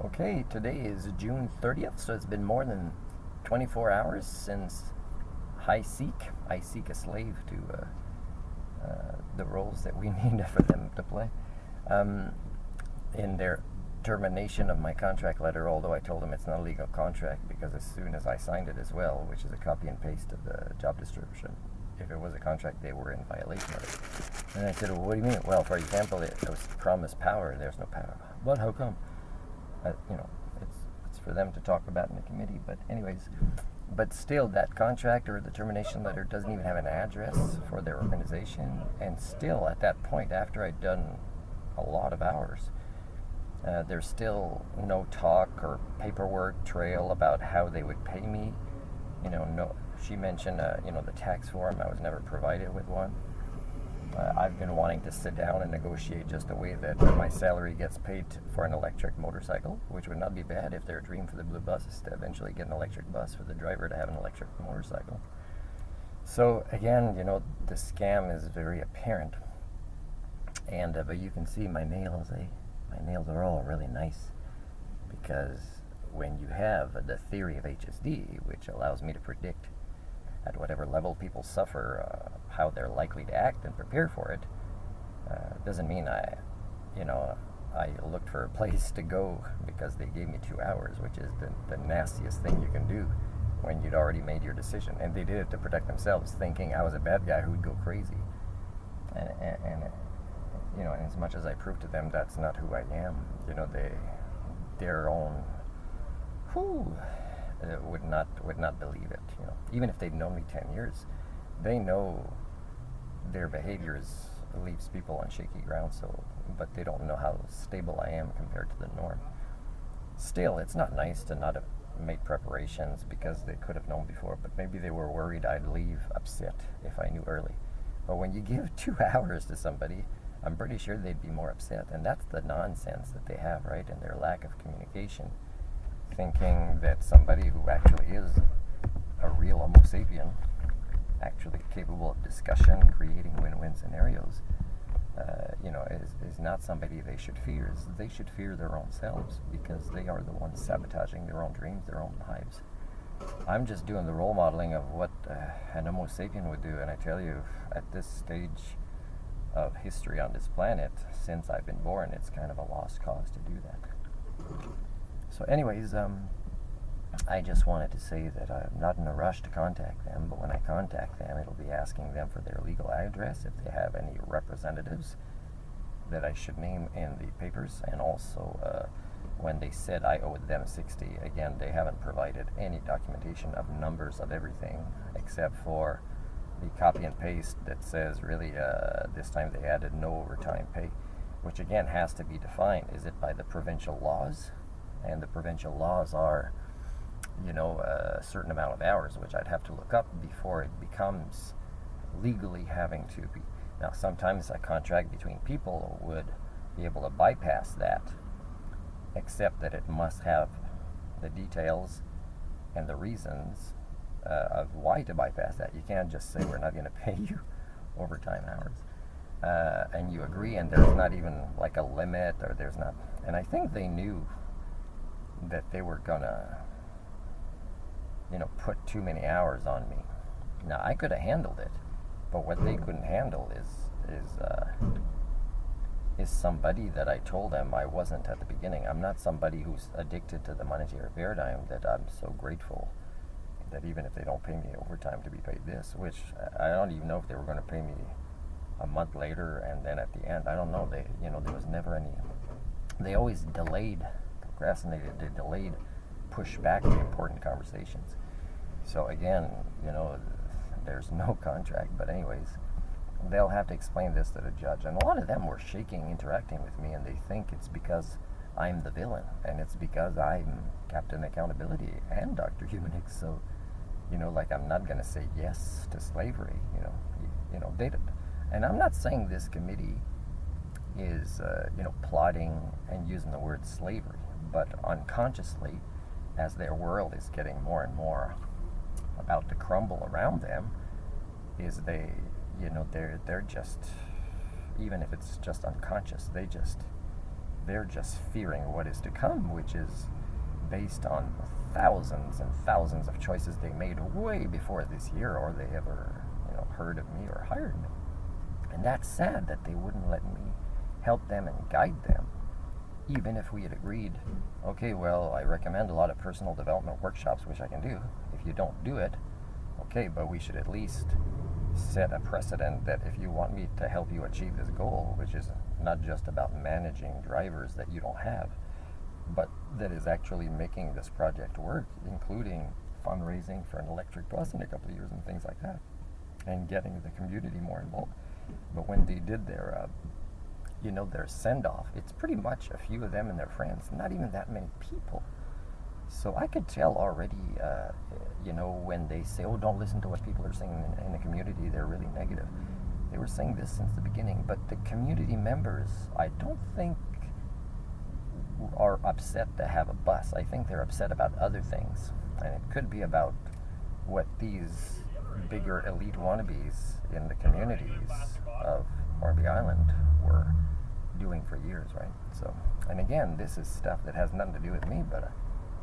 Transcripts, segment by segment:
Okay, today is June 30th, so it's been more than 24 hours since HICEEC. I seek a slave to the roles that we need for them to play. In their termination of my contract letter, although I told them it's not a legal contract because as soon as I signed it as well, which is a copy and paste of the job description, if it was a contract, they were in violation of it. And I said, well, what do you mean? Well, for example, it was promised power, and there's no power. But how come? It's for them to talk about in the committee. But anyways, but still, that contract or the termination letter doesn't even have an address for their organization. And still, at that point, after I'd done a lot of hours, there's still no talk or paperwork trail about how they would pay me. No. She mentioned, the tax form. I was never provided with one. I've been wanting to sit down and negotiate just a way that my salary gets paid for an electric motorcycle, which would not be bad if their dream for the blue bus is to eventually get an electric bus for the driver to have an electric motorcycle. So again, the scam is very apparent. And but you can see my nails. My nails are all really nice because when you have the theory of HSD, which allows me to predict at whatever level people suffer, how they're likely to act and prepare for it, doesn't mean I looked for a place to go because they gave me 2 hours, which is the nastiest thing you can do when you'd already made your decision. And they did it to protect themselves, thinking I was a bad guy who would go crazy. And as much as I proved to them that's not who I am, their own would not believe it. Even if they'd known me 10 years, they know their behaviors leaves people on shaky ground. But they don't know how stable I am compared to the norm. Still, it's not nice to not have made preparations because they could have known before. But maybe they were worried I'd leave upset if I knew early. But when you give 2 hours to somebody, I'm pretty sure they'd be more upset. And that's the nonsense that they have, right? And their lack of communication. Thinking that somebody who actually is a real Homo sapien, actually capable of discussion, creating win-win scenarios, is not somebody they should fear. They should fear their own selves because they are the ones sabotaging their own dreams, their own lives. I'm just doing the role modeling of what an Homo sapien would do, and I tell you, at this stage of history on this planet, since I've been born, it's kind of a lost cause to do that. So anyways, I just wanted to say that I'm not in a rush to contact them, but when I contact them, it'll be asking them for their legal address, if they have any representatives that I should name in the papers, and also when they said I owed them 60, again, they haven't provided any documentation of numbers of everything, except for the copy and paste that says really this time they added no overtime pay, which again has to be defined. Is it by the provincial laws? And the provincial laws are, a certain amount of hours, which I'd have to look up before it becomes legally having to be. Now, sometimes a contract between people would be able to bypass that, except that it must have the details and the reasons of why to bypass that. You can't just say we're not going to pay you overtime hours. And you agree, and there's not even like a limit, or there's not. And I think they knew that they were gonna, put too many hours on me. Now I could have handled it, but what they couldn't handle is somebody that I told them I wasn't at the beginning. I'm not somebody who's addicted to the monetary paradigm that I'm so grateful that even if they don't pay me overtime to be paid this, which I don't even know if they were going to pay me a month later and then at the end. I don't know. There was never any. They always procrastinated, they delayed, pushed back the important conversations. So again, there's no contract, but anyways, they'll have to explain this to the judge. And a lot of them were shaking, interacting with me, and they think it's because I'm the villain, and it's because I'm Captain Accountability and Dr. Humanix. So, I'm not going to say yes to slavery, they did. And I'm not saying this committee is, plotting and using the word slavery, but unconsciously, as their world is getting more and more about to crumble around them, is they're just, even if it's just unconscious, they just they're just fearing what is to come, which is based on thousands and thousands of choices they made way before this year, or they ever, heard of me or hired me. And that's sad that they wouldn't let me help them and guide them, even if we had agreed, okay, well, I recommend a lot of personal development workshops, which I can do. If you don't do it, okay, but we should at least set a precedent that if you want me to help you achieve this goal, which is not just about managing drivers that you don't have, but that is actually making this project work, including fundraising for an electric bus in a couple of years and things like that, and getting the community more involved. But when they did their send-off, it's pretty much a few of them and their friends, not even that many people. So I could tell already, when they say, oh, don't listen to what people are saying in the community, they're really negative. They were saying this since the beginning, but the community members, I don't think are upset to have a bus. I think they're upset about other things. And it could be about what these bigger elite wannabes in the communities of Hornby Island were doing for years, right? So, and again, this is stuff that has nothing to do with me, but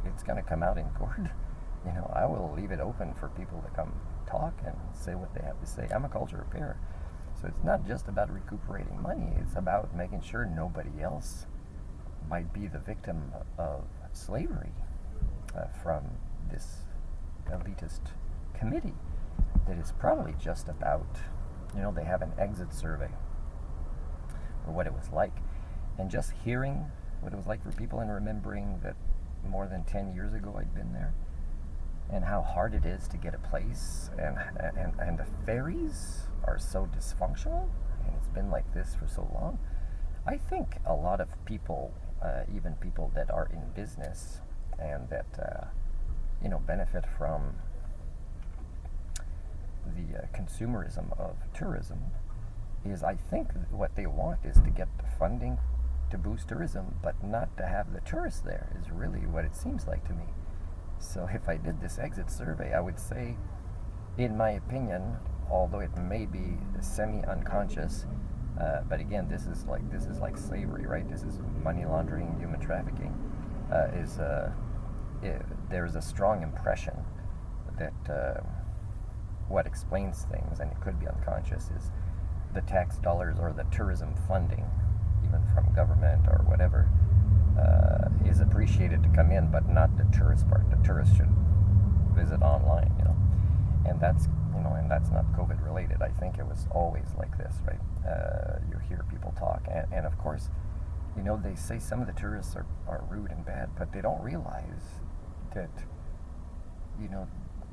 it's going to come out in court. I will leave it open for people to come talk and say what they have to say. I'm a culture repairer. So it's not just about recuperating money. It's about making sure nobody else might be the victim of slavery from this elitist committee that is probably just about, they have an exit survey for what it was like. And just hearing what it was like for people and remembering that more than 10 years ago I'd been there, and how hard it is to get a place, and the ferries are so dysfunctional, and it's been like this for so long. I think a lot of people, even people that are in business and that benefit from the consumerism of tourism, is I think what they want is to get the funding to boost tourism, but not to have the tourists there, is really what it seems like to me. So if I did this exit survey, I would say, in my opinion, although it may be semi-unconscious, but again, this is like slavery, right? This is money laundering, human trafficking. There's a strong impression that what explains things, and it could be unconscious, is the tax dollars or the tourism funding, even from government or whatever, is appreciated to come in, but not the tourist part. The tourists should visit online, and that's not COVID related. I think it was always like this, right? You hear people talk, and of course, they say some of the tourists are rude and bad, but they don't realize that,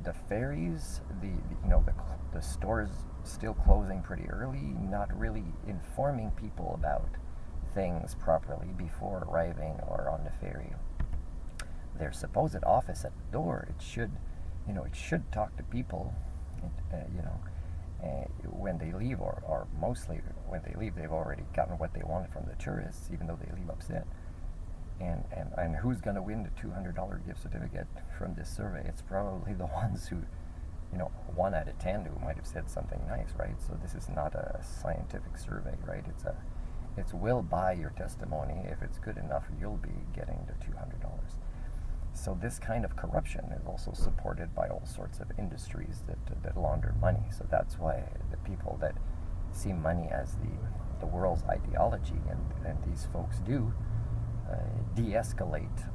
the ferries, the stores still closing pretty early, not really informing people about things properly before arriving or on the ferry. Their supposed office at the door, it should talk to people, when they leave, or mostly when they leave, they've already gotten what they wanted from the tourists, even though they leave upset. And who's going to win the $200 gift certificate from this survey? It's probably the ones who, 1 out of 10 who might have said something nice, right? So this is not a scientific survey, right? It's we'll buy your testimony. If it's good enough, you'll be getting the $200. So this kind of corruption is also supported by all sorts of industries that launder money. So that's why the people that see money as the world's ideology, and these folks do, de-escalate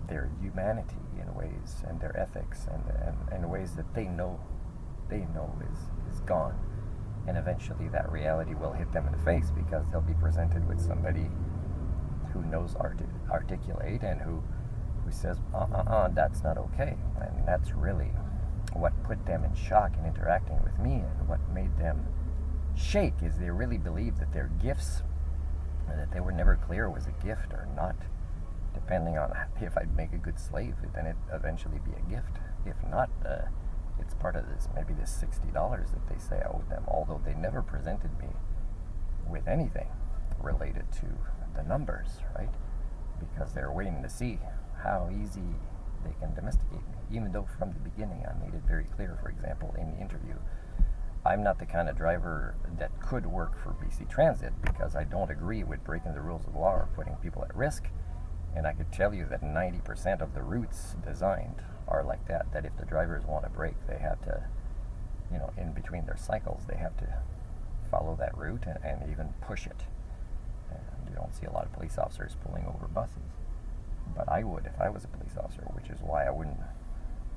their humanity in ways, and their ethics, and in ways that they know is gone. And eventually that reality will hit them in the face, because they'll be presented with somebody who knows articulate and who says, that's not okay. And that's really what put them in shock in interacting with me, and what made them shake is they really believed that their gifts, that they were never clear was a gift or not. Depending on if I'd make a good slave, then it'd eventually be a gift. If not, it's part of this, maybe this $60 that they say I owe them, although they never presented me with anything related to the numbers, right? Because they're waiting to see how easy they can domesticate me, even though from the beginning I made it very clear, for example, in the interview, I'm not the kind of driver that could work for BC Transit because I don't agree with breaking the rules of law or putting people at risk. And I could tell you that 90% of the routes designed are like that, that if the drivers want to brake, they have to, in between their cycles, they have to follow that route and even push it. And you don't see a lot of police officers pulling over buses. But I would if I was a police officer, which is why I wouldn't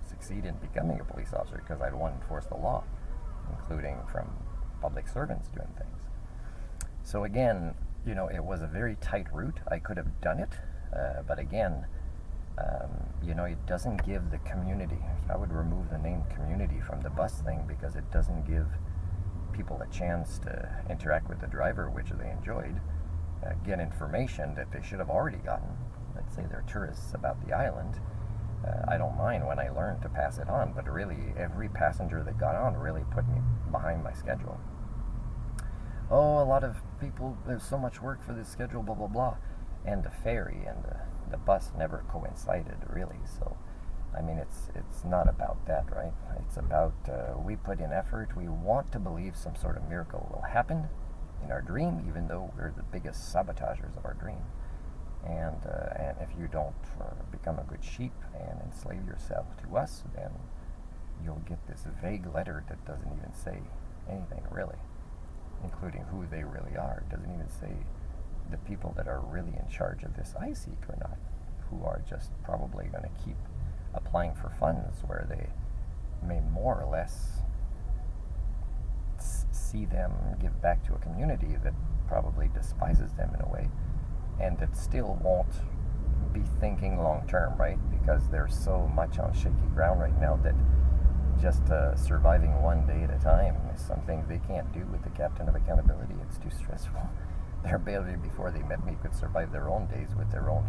succeed in becoming a police officer, because I'd want to enforce the law, including from public servants doing things. So again, it was a very tight route. I could have done it, but again, it doesn't give the community. I would remove the name community from the bus thing because it doesn't give people a chance to interact with the driver, which they enjoyed, get information that they should have already gotten. Let's say they're tourists about the island. I don't mind when I learn to pass it on, but really every passenger that got on really put me behind my schedule. Oh, a lot of people, there's so much work for this schedule, blah, blah, blah. And the ferry and the bus never coincided, really. So, I mean, it's not about that, right? It's about we put in effort. We want to believe some sort of miracle will happen in our dream, even though we're the biggest sabotagers of our dream. And if you don't become a good sheep and enslave yourself to us, then you'll get this vague letter that doesn't even say anything, really, including who they really are. It doesn't even say the people that are really in charge of this HICEEC or not, who are just probably going to keep applying for funds where they may more or less see them give back to a community that probably despises them in a way, and that still won't be thinking long term, right? Because there's so much on shaky ground right now that just surviving one day at a time is something they can't do with the captain of accountability. It's too stressful. Their ability before they met me could survive their own days with their own